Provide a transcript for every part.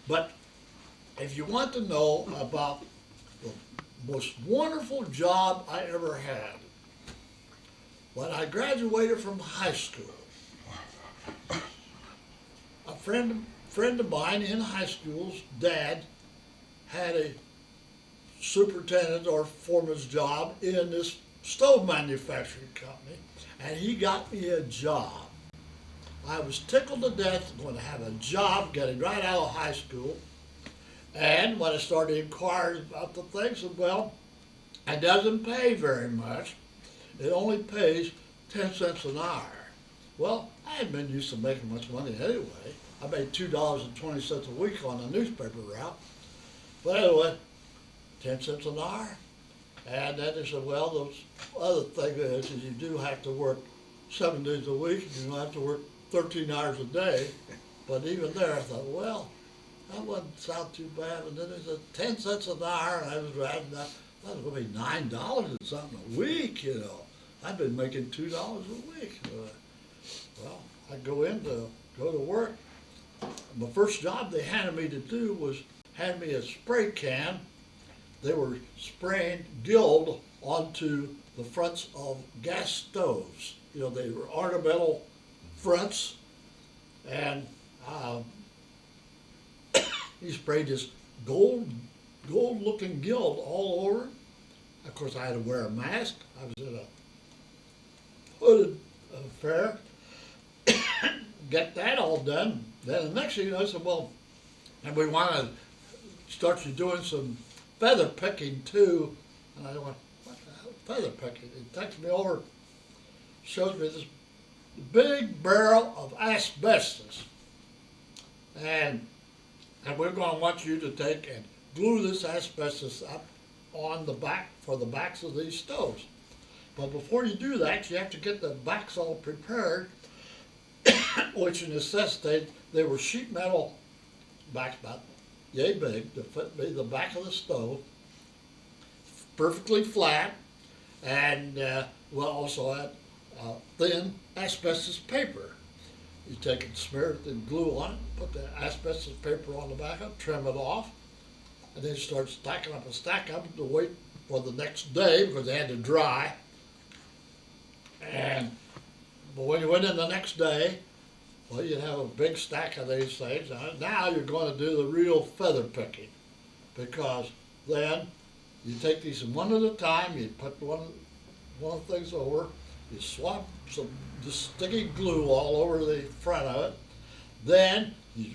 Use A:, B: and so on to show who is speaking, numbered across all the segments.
A: But if you want to know about the most wonderful job I ever had, when I graduated from high school, a friend of mine in high school's dad had a superintendent or foreman's job in this stove manufacturing company, and he got me a job. I was tickled to death going to have a job getting right out of high school. And when I started inquiring about the things, I said, well, it doesn't pay very much. It only pays 10 cents an hour. Well, I hadn't been used to making much money anyway. I made $2.20 a week on a newspaper route. But anyway, 10 cents an hour. And then they said, well, those other thing is you do have to work 7 days a week. You don't have to work 13 hours a day. But even there, I thought, well, that wouldn't sound too bad. And then they said 10 cents an hour, and I was riding that. That was going to be $9 and something a week, you know. I've been making $2 a week. Well, I'd go to work. My first job they handed me to do was hand me a spray can. They were spraying Guild onto the fronts of gas stoves. You know, they were ornamental fronts, and he sprayed this gold-looking Guild all over. Of course, I had to wear a mask. I was in a hooded affair. Get that all done. Then the next thing you know, I said, well, and we want to start you doing some feather picking too. And I went, what the hell, feather picking? He takes me over, shows me this big barrel of asbestos. And we're going to want you to take and glue this asbestos up on the back, for the backs of these stoves. But before you do that, you have to get the backs all prepared, which necessitated, they were sheet metal backs about yay big to fit me the back of the stove, perfectly flat, and well, also had thin asbestos paper. You take it, smear it, and glue on it, put the asbestos paper on the back of it, trim it off, and then start stacking up and stack up to wait for the next day because they had to dry. But when you went in the next day, well, you'd have a big stack of these things. Now you're going to do the real feather picking, because then you take these one at a time, you put one of the things over, you swap some just sticky glue all over the front of it, then you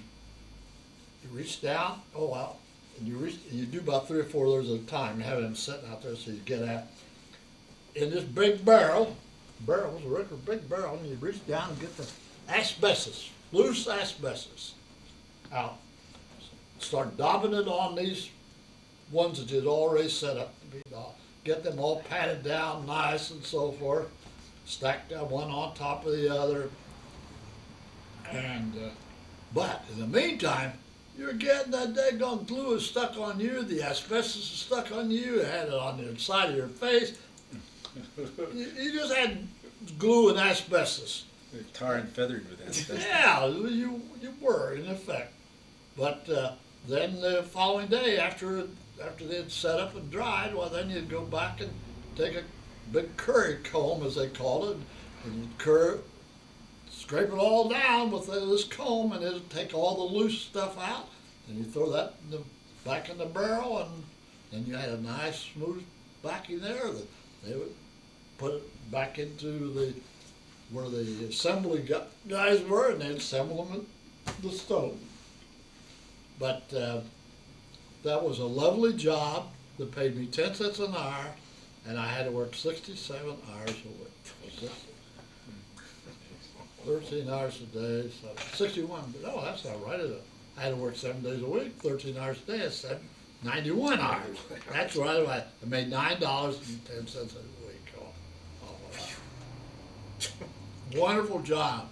A: reach down, and you do about 3 or 4 of those at a time. You have them sitting out there so you get at. In this big barrel was a regular big barrel, and you reach down and get the asbestos, loose asbestos out. Start daubing it on these ones that you'd already set up to be daubed. Get them all patted down nice and so forth. Stack that one on top of the other. But in the meantime, you're getting that daggone glue is stuck on you, the asbestos is stuck on you, you had it on the side of your face. You just had glue and asbestos.
B: They're tar and feathered with asbestos.
A: Yeah, you were in effect. But then the following day, after they'd set up and dried, well, then you'd go back and take a big curry comb, as they called it, and you'd scrape it all down with this comb, and it'd take all the loose stuff out, and you throw that back in the barrel, and then you had a nice smooth backing there that they would put it back into where the assembly guys were, and they'd assemble them at the stove. But that was a lovely job that paid me 10 cents an hour, and I had to work 67 hours a week. 13 hours a day, so 61, no, that's not right, is it? I had to work 7 days a week, 13 hours a day, that's 91 hours. That's right, I made $9.10 a week. Wonderful job.